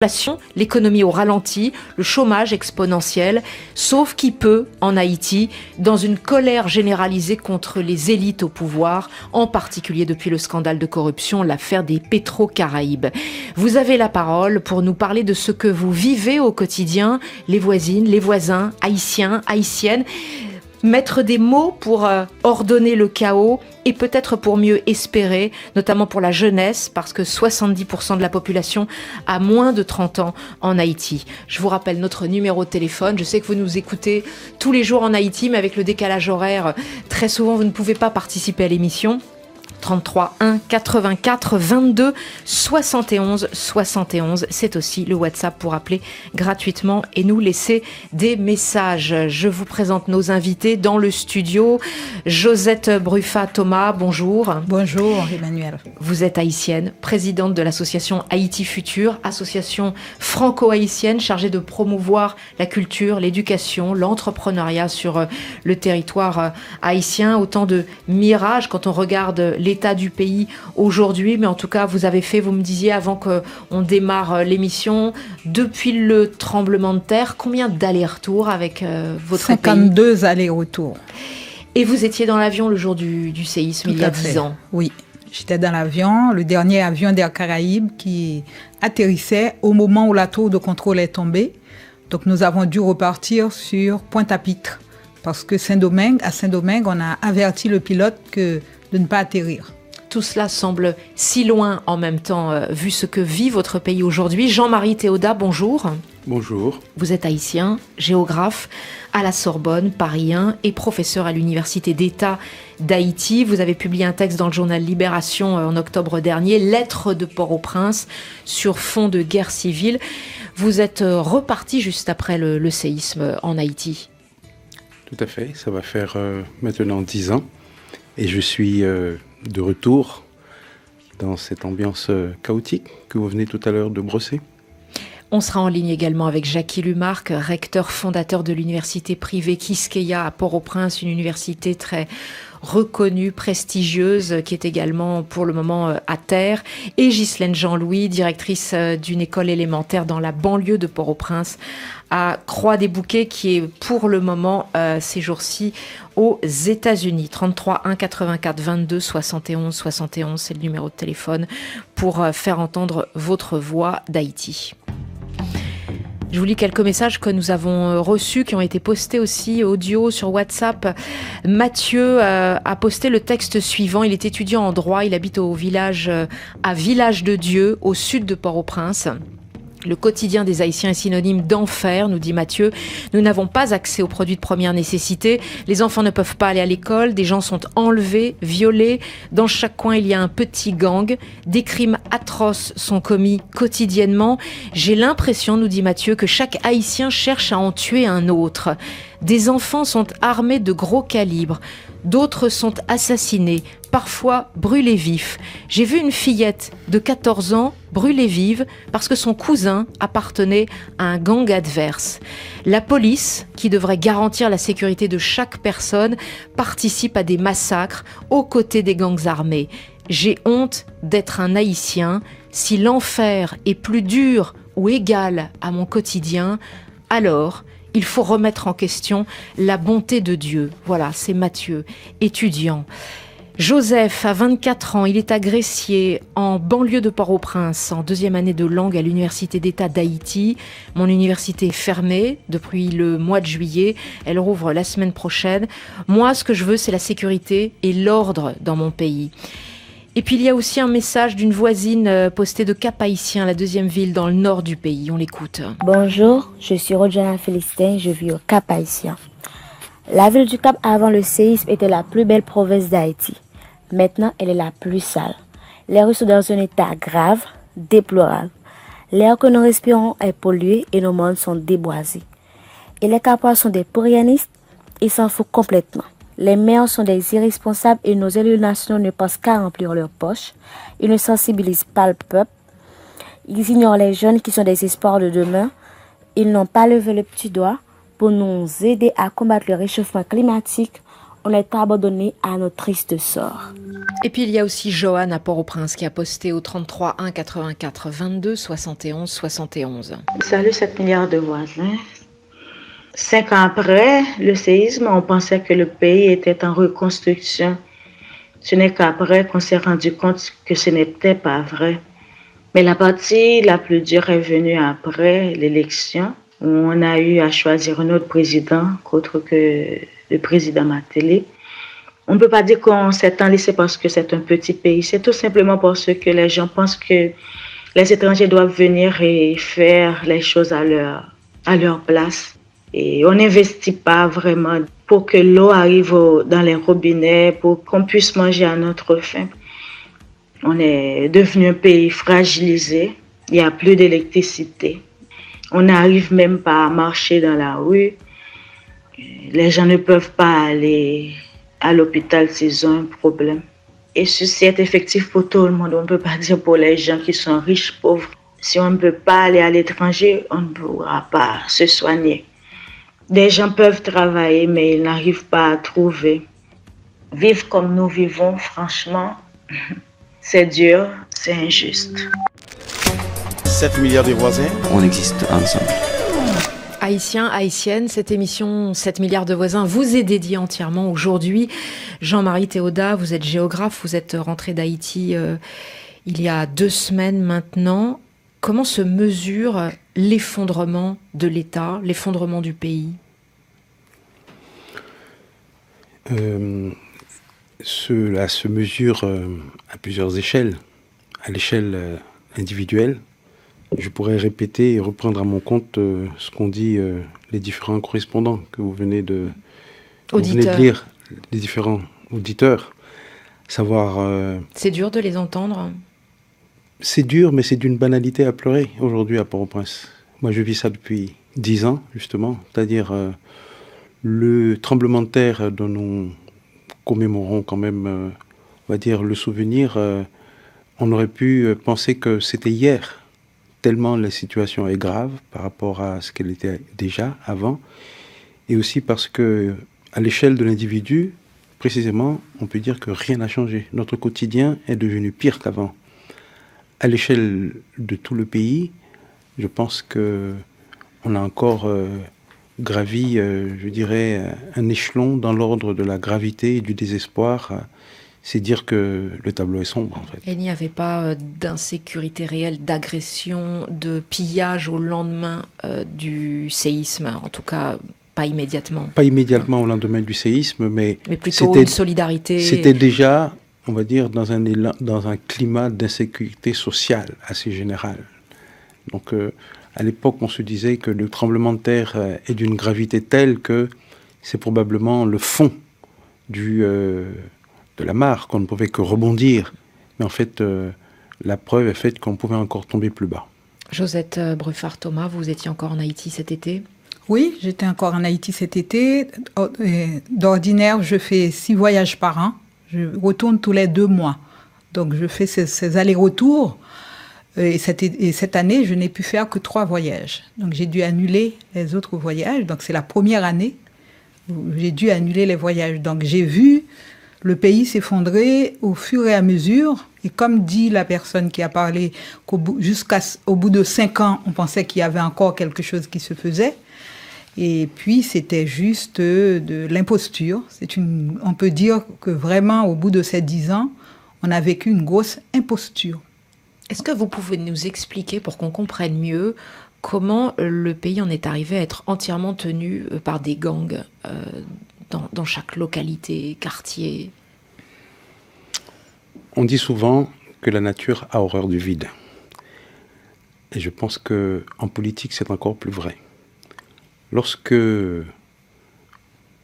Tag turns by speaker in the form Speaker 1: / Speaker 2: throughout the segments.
Speaker 1: L'inflation, l'économie au ralenti, le chômage exponentiel, sauf qui peut en Haïti, dans une colère généralisée contre les élites au pouvoir, en particulier depuis le scandale de corruption, l'affaire des Petro-Caraïbes. Vous avez la parole pour nous parler de ce que vous vivez au quotidien, les voisines, les voisins, haïtiens, haïtiennes. Mettre des mots pour ordonner le chaos et peut-être pour mieux espérer, notamment pour la jeunesse, parce que 70% de la population a moins de 30 ans en Haïti. Je vous rappelle notre numéro de téléphone. Je sais que vous nous écoutez tous les jours en Haïti, mais avec le décalage horaire, très souvent vous ne pouvez pas participer à l'émission. 33 1 84 22 71 71. C'est aussi le WhatsApp pour appeler gratuitement et nous laisser des messages. Je vous présente nos invités dans le studio. Josette Bruffa-Thomas, bonjour.
Speaker 2: Bonjour Emmanuel.
Speaker 1: Vous êtes haïtienne, présidente de l'association Haïti Futur, association franco-haïtienne chargée de promouvoir la culture, l'éducation, l'entrepreneuriat sur le territoire haïtien. Autant de mirages quand on regarde l'état du pays aujourd'hui, mais en tout cas, vous avez fait, vous me disiez avant qu'on démarre l'émission, depuis le tremblement de terre, combien d'allers-retours avec votre
Speaker 2: 52
Speaker 1: pays?
Speaker 2: allers-retours.
Speaker 1: Et vous étiez dans l'avion le jour du séisme, il y a 10 ans.
Speaker 2: Oui, j'étais dans l'avion, le dernier avion d'Air Caraïbes qui atterrissait au moment où la tour de contrôle est tombée. Donc nous avons dû repartir sur Pointe-à-Pitre, parce que à Saint-Domingue, on a averti le pilote de ne pas atterrir.
Speaker 1: Tout cela semble si loin en même temps, vu ce que vit votre pays aujourd'hui. Jean-Marie Théodat, bonjour.
Speaker 3: Bonjour.
Speaker 1: Vous êtes haïtien, géographe à la Sorbonne, Paris 1 et professeur à l'Université d'État d'Haïti. Vous avez publié un texte dans le journal Libération en octobre dernier, Lettres de Port-au-Prince sur fond de guerre civile. Vous êtes reparti juste après le séisme en Haïti.
Speaker 3: Tout à fait, ça va faire maintenant 10 ans. Et je suis de retour dans cette ambiance chaotique que vous venez tout à l'heure de brosser.
Speaker 1: On sera en ligne également avec Jackie Lumarque, recteur fondateur de l'université privée Quisqueya à Port-au-Prince, une université très reconnue, prestigieuse, qui est également pour le moment à terre, et Ghislaine Jean-Louis, directrice d'une école élémentaire dans la banlieue de Port-au-Prince, à Croix-des-Bouquets, qui est pour le moment ces jours-ci aux États-Unis. 33 1 84 22 71 71, c'est le numéro de téléphone pour faire entendre votre voix d'Haïti. Je vous lis quelques messages que nous avons reçus, qui ont été postés aussi audio sur WhatsApp. Mathieu a posté le texte suivant. Il est étudiant en droit. Il habite au village, à Village de Dieu, au sud de Port-au-Prince. Le quotidien des Haïtiens est synonyme d'enfer, nous dit Mathieu. Nous n'avons pas accès aux produits de première nécessité. Les enfants ne peuvent pas aller à l'école. Des gens sont enlevés, violés. Dans chaque coin, il y a un petit gang. Des crimes atroces sont commis quotidiennement. J'ai l'impression, nous dit Mathieu, que chaque Haïtien cherche à en tuer un autre. Des enfants sont armés de gros calibres. D'autres sont assassinés, parfois brûlés vifs. J'ai vu une fillette de 14 ans brûlée vive parce que son cousin appartenait à un gang adverse. La police, qui devrait garantir la sécurité de chaque personne, participe à des massacres aux côtés des gangs armés. J'ai honte d'être un Haïtien. Si l'enfer est plus dur ou égal à mon quotidien, alors il faut remettre en question la bonté de Dieu. Voilà, c'est Mathieu, étudiant. Joseph a 24 ans, il est agressié en banlieue de Port-au-Prince, en deuxième année de langue à l'Université d'État d'Haïti. Mon université est fermée depuis le mois de juillet, elle rouvre la semaine prochaine. Moi, ce que je veux, c'est la sécurité et l'ordre dans mon pays. Et puis il y a aussi un message d'une voisine posté de Cap-Haïtien, la deuxième ville dans le nord du pays. On l'écoute.
Speaker 4: Bonjour, je suis Rodjana Félistin, je vis au Cap-Haïtien. La ville du Cap avant le séisme était la plus belle province d'Haïti. Maintenant, elle est la plus sale. Les rues sont dans un état grave, déplorable. L'air que nous respirons est pollué et nos mondes sont déboisés. Et les Capois sont des pourrianistes, ils s'en foutent complètement. Les maires sont des irresponsables et nos élus nationaux ne pensent qu'à remplir leurs poches. Ils ne sensibilisent pas le peuple. Ils ignorent les jeunes qui sont des espoirs de demain. Ils n'ont pas levé le petit doigt pour nous aider à combattre le réchauffement climatique. on est abandonné à notre triste sort.
Speaker 1: Et puis il y a aussi Johan à Port-au-Prince qui a posté au 33 1 84 22 71 71.
Speaker 5: Salut 7 milliards de voisins. 5 ans après le séisme, on pensait que le pays était en reconstruction. Ce n'est qu'après qu'on s'est rendu compte que ce n'était pas vrai. Mais la partie la plus dure est venue après l'élection, où on a eu à choisir un autre président qu'autre que le président Matéli. On ne peut pas dire qu'on s'est enlisé parce que c'est un petit pays. C'est tout simplement parce que les gens pensent que les étrangers doivent venir et faire les choses à leur place. Et on n'investit pas vraiment pour que l'eau arrive dans les robinets, pour qu'on puisse manger à notre faim. On est devenu un pays fragilisé. Il n'y a plus d'électricité. On n'arrive même pas à marcher dans la rue. Les gens ne peuvent pas aller à l'hôpital s'ils ont un problème. Et ceci est effectif pour tout le monde. On ne peut pas dire pour les gens qui sont riches, pauvres. Si on ne peut pas aller à l'étranger, on ne pourra pas se soigner. Des gens peuvent travailler, mais ils n'arrivent pas à trouver. Vivre comme nous vivons, franchement, c'est dur, c'est injuste.
Speaker 6: 7 milliards de voisins.
Speaker 7: On existe ensemble.
Speaker 1: Haïtiens, haïtiennes, cette émission 7 milliards de voisins vous est dédiée entièrement aujourd'hui. Jean-Marie Théodat, vous êtes géographe, vous êtes rentré d'Haïti il y a 2 semaines maintenant. Comment se mesure l'effondrement de l'État, l'effondrement du pays ?
Speaker 3: Cela se mesure à plusieurs échelles. À l'échelle individuelle, je pourrais répéter et reprendre à mon compte ce qu'ont dit les différents correspondants que vous venez de lire, les différents auditeurs. Savoir.
Speaker 1: C'est dur de les entendre.
Speaker 3: C'est dur, mais c'est d'une banalité à pleurer aujourd'hui à Port-au-Prince. Moi, je vis ça depuis 10 ans, justement. C'est-à-dire le tremblement de terre dont nous commémorons quand même, on va dire, le souvenir. On aurait pu penser que c'était hier, tellement la situation est grave par rapport à ce qu'elle était déjà avant. Et aussi parce que, à l'échelle de l'individu, précisément, on peut dire que rien n'a changé. Notre quotidien est devenu pire qu'avant. À l'échelle de tout le pays, je pense qu'on a encore gravi, je dirais, un échelon dans l'ordre de la gravité et du désespoir. C'est dire que le tableau est sombre, en fait.
Speaker 1: Et il n'y avait pas d'insécurité réelle, d'agression, de pillage au lendemain du séisme, en tout cas pas immédiatement.
Speaker 3: Pas immédiatement au lendemain du séisme, mais
Speaker 1: plutôt une solidarité.
Speaker 3: C'était déjà, on va dire, dans un climat d'insécurité sociale assez général. Donc, à l'époque, on se disait que le tremblement de terre est d'une gravité telle que c'est probablement le fond de la mare, qu'on ne pouvait que rebondir. Mais en fait, la preuve est faite qu'on pouvait encore tomber plus bas.
Speaker 1: Josette Bruffard-Thomas, vous étiez encore en Haïti cet été ?
Speaker 2: Oui, j'étais encore en Haïti cet été. D'ordinaire, je fais 6 voyages par an. Je retourne tous les 2 mois. Donc, je fais ces allers-retours. Et cette année, je n'ai pu faire que 3 voyages. Donc, j'ai dû annuler les autres voyages. Donc, c'est la première année où j'ai dû annuler les voyages. Donc, j'ai vu le pays s'effondrer au fur et à mesure. Et comme dit la personne qui a parlé, jusqu'au bout de 5 ans, on pensait qu'il y avait encore quelque chose qui se faisait. Et puis, c'était juste de l'imposture. On peut dire que vraiment, au bout de ces 10 ans, on a vécu une grosse imposture.
Speaker 1: Est-ce que vous pouvez nous expliquer, pour qu'on comprenne mieux, comment le pays en est arrivé à être entièrement tenu par des gangs dans chaque localité, quartier ?
Speaker 3: On dit souvent que la nature a horreur du vide. Et je pense qu'en politique, c'est encore plus vrai. Lorsque,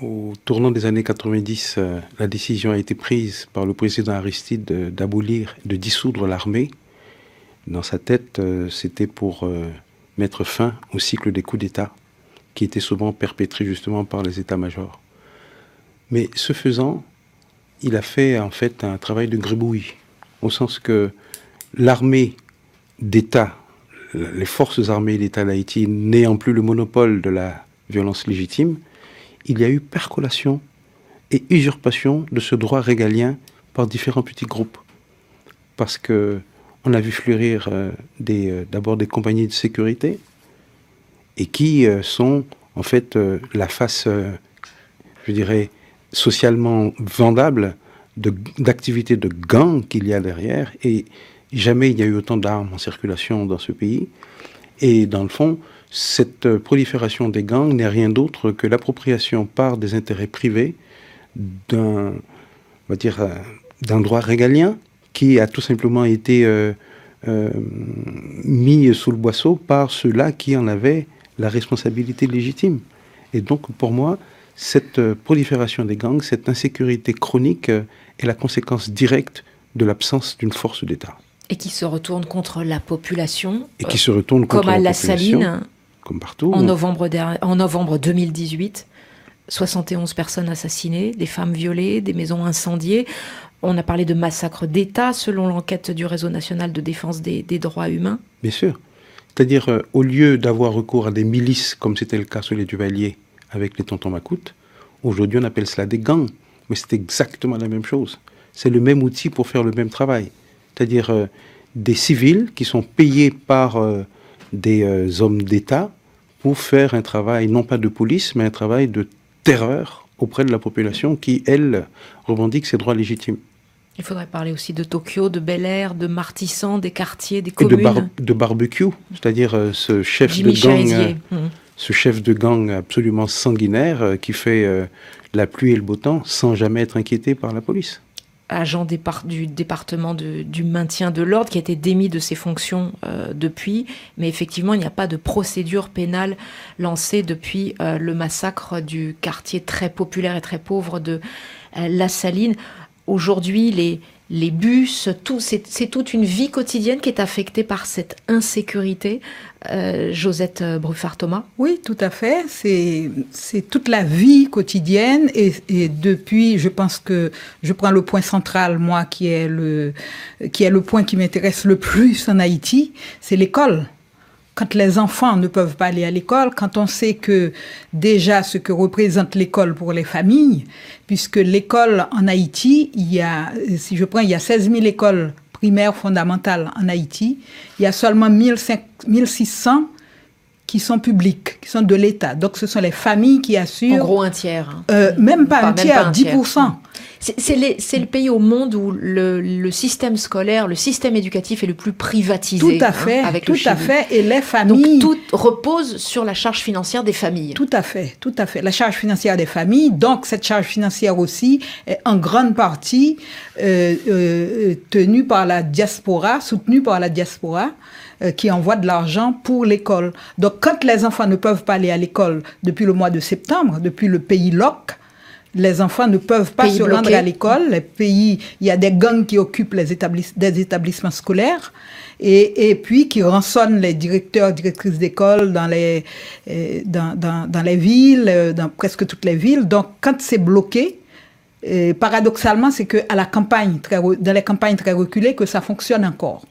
Speaker 3: au tournant des années 90, la décision a été prise par le président Aristide d'abolir, de dissoudre l'armée, dans sa tête, c'était pour mettre fin au cycle des coups d'État, qui étaient souvent perpétrés justement par les états-majors. Mais ce faisant, il a fait en fait un travail de gribouille, au sens que l'armée d'État, les forces armées d'État d'Haïti, n'ayant plus le monopole de la violence légitime, il y a eu percolation et usurpation de ce droit régalien par différents petits groupes. Parce qu'on a vu fleurir d'abord des compagnies de sécurité et qui sont en fait la face, je dirais, socialement vendable d'activités de gangs qu'il y a derrière. Et jamais il y a eu autant d'armes en circulation dans ce pays. Et dans le fond, cette prolifération des gangs n'est rien d'autre que l'appropriation par des intérêts privés d'un droit régalien qui a tout simplement été mis sous le boisseau par ceux-là qui en avaient la responsabilité légitime. Et donc, pour moi, cette prolifération des gangs, cette insécurité chronique est la conséquence directe de l'absence d'une force d'État.
Speaker 1: Et qui se retourne contre la population.
Speaker 3: Et qui se retourne contre
Speaker 1: la population. Comme à La Saline,
Speaker 3: comme partout.
Speaker 1: En novembre 2018, 71 personnes assassinées, des femmes violées, des maisons incendiées. On a parlé de massacre d'État, selon l'enquête du Réseau national de défense des droits humains.
Speaker 3: Bien sûr. C'est-à-dire, au lieu d'avoir recours à des milices, comme c'était le cas sous les Duvalier, avec les tontons macoutes, aujourd'hui on appelle cela des gangs. Mais c'est exactement la même chose. C'est le même outil pour faire le même travail. C'est-à-dire des civils qui sont payés par des hommes d'État pour faire un travail, non pas de police, mais un travail de terreur auprès de la population qui, elle, revendique ses droits légitimes.
Speaker 1: Il faudrait parler aussi de Tokyo, de Bel Air, de Martissan, des quartiers, des communes.
Speaker 3: Et de barbecue, c'est-à-dire ce chef de gang absolument sanguinaire qui fait la pluie et le beau temps sans jamais être inquiété par la police.
Speaker 1: Agent du département du maintien de l'ordre, qui a été démis de ses fonctions depuis. Mais effectivement, il n'y a pas de procédure pénale lancée depuis le massacre du quartier très populaire et très pauvre de La Saline. Aujourd'hui, les bus, c'est toute une vie quotidienne qui est affectée par cette insécurité. Josette Bruffard-Thomas.
Speaker 2: Oui, tout à fait. C'est toute la vie quotidienne et depuis, je pense que je prends le point central, moi, qui est le point qui m'intéresse le plus en Haïti, c'est l'école. Quand les enfants ne peuvent pas aller à l'école, quand on sait que déjà ce que représente l'école pour les familles, puisque l'école en Haïti, il y a 16 000 écoles primaires fondamentales en Haïti, il y a seulement 1600 qui sont publiques, qui sont de l'État. Donc ce sont les familles qui assurent...
Speaker 1: En gros un tiers.
Speaker 2: Même pas un tiers, 10%.
Speaker 1: C'est le pays au monde où le système scolaire, le système éducatif est le plus privatisé.
Speaker 2: Tout à fait,
Speaker 1: avec
Speaker 2: tout
Speaker 1: le Chili.
Speaker 2: À fait. Et les familles...
Speaker 1: Donc tout repose sur la charge financière des familles.
Speaker 2: Tout à fait, tout à fait. La charge financière des familles, donc cette charge financière aussi est en grande partie tenue par la diaspora, soutenue par la diaspora, qui envoie de l'argent pour l'école. Donc quand les enfants ne peuvent pas aller à l'école depuis le mois de septembre, depuis le pays loc, les enfants ne peuvent pas se rendre à l'école. Il y a des gangs qui occupent des établissements scolaires et puis qui rançonnent les directeurs, directrices d'école dans les villes, dans presque toutes les villes. Donc, quand c'est bloqué, paradoxalement, c'est dans les campagnes très reculées que ça fonctionne encore.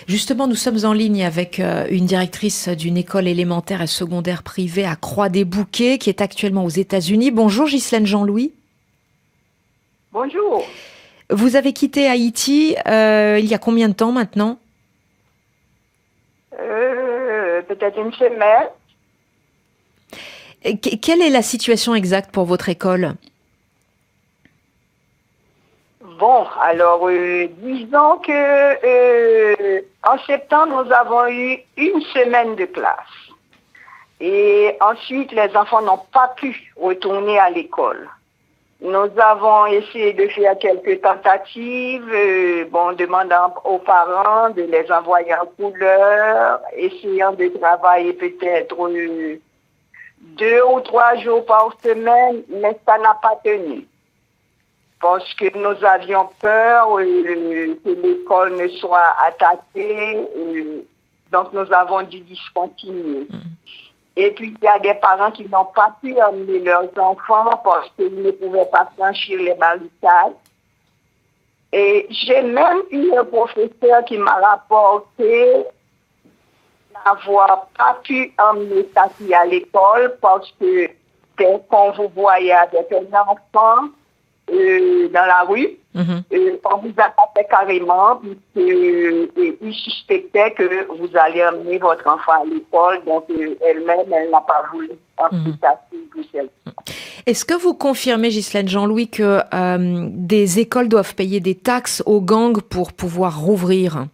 Speaker 1: Justement, nous sommes en ligne avec une directrice d'une école élémentaire et secondaire privée à Croix-des-Bouquets, qui est actuellement aux États-Unis. Bonjour Ghislaine Jean-Louis.
Speaker 7: Bonjour.
Speaker 1: Vous avez quitté Haïti il y a combien de temps maintenant ?
Speaker 7: Peut-être une semaine.
Speaker 1: Quelle est la situation exacte pour votre école ?
Speaker 7: Bon, alors, disons que en septembre, nous avons eu une semaine de classe. Et ensuite, les enfants n'ont pas pu retourner à l'école. Nous avons essayé de faire quelques tentatives, demandant aux parents de les envoyer en couleur, essayant de travailler peut-être 2 ou 3 jours par semaine, mais ça n'a pas tenu. Parce que nous avions peur que l'école ne soit attaquée, donc nous avons dû discontinuer. Et puis il y a des parents qui n'ont pas pu emmener leurs enfants parce qu'ils ne pouvaient pas franchir les barricades. Et j'ai même eu un professeur qui m'a rapporté n'avoir pas pu emmener sa fille à l'école parce que dès qu'on vous voyait avec un enfant, dans la rue. On vous attaquait carrément, puisqu'ils suspectaient que vous allez emmener votre enfant à l'école, donc elle-même, elle n'a pas voulu
Speaker 1: Est-ce que vous confirmez, Ghislaine Jean-Louis, que des écoles doivent payer des taxes aux gangs pour pouvoir rouvrir?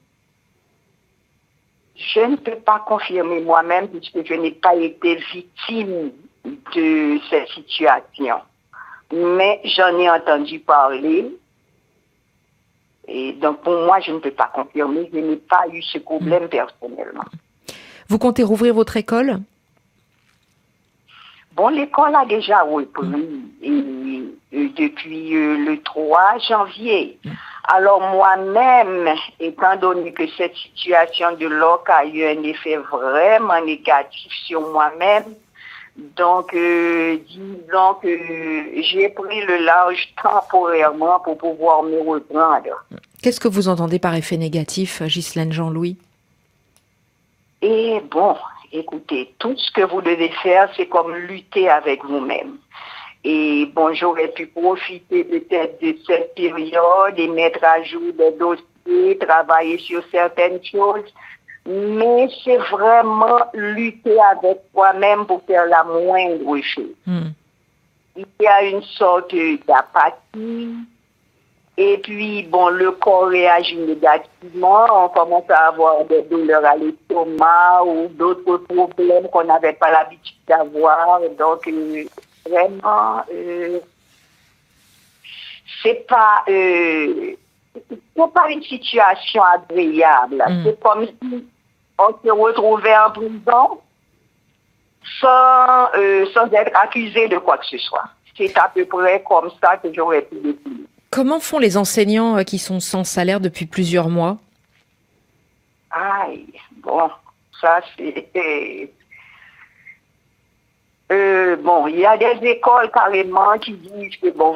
Speaker 7: Je ne peux pas confirmer moi-même, puisque je n'ai pas été victime de cette situation. Mais j'en ai entendu parler. Et donc, pour moi, je ne peux pas confirmer. Je n'ai pas eu ce problème personnellement.
Speaker 1: Vous comptez rouvrir votre école?
Speaker 7: Bon, l'école a déjà repris depuis le 3 janvier. Alors moi-même, étant donné que cette situation de l'OC a eu un effet vraiment négatif sur moi-même, donc disons que j'ai pris le large temporairement pour pouvoir me reprendre.
Speaker 1: Qu'est-ce que vous entendez par effet négatif, Ghislaine Jean-Louis?
Speaker 7: Et bon, écoutez, tout ce que vous devez faire, c'est comme lutter avec vous-même. Et bon, j'aurais pu profiter peut-être de cette période et mettre à jour des dossiers, travailler sur certaines choses. Mais c'est vraiment lutter avec toi-même pour faire la moindre chose. Il y a une sorte d'apathie. Et puis, bon, le corps réagit négativement. On commence à avoir des douleurs à l'estomac ou d'autres problèmes qu'on n'avait pas l'habitude d'avoir. Donc, vraiment, c'est pas une situation agréable. C'est comme si on se retrouvait en prison sans être accusé de quoi que ce soit. C'est à peu près comme ça que j'aurais pu décider.
Speaker 1: Comment font les enseignants qui sont sans salaire depuis plusieurs mois?
Speaker 7: Aïe, bon, ça c'est... bon, il y a des écoles carrément qui disent que bon,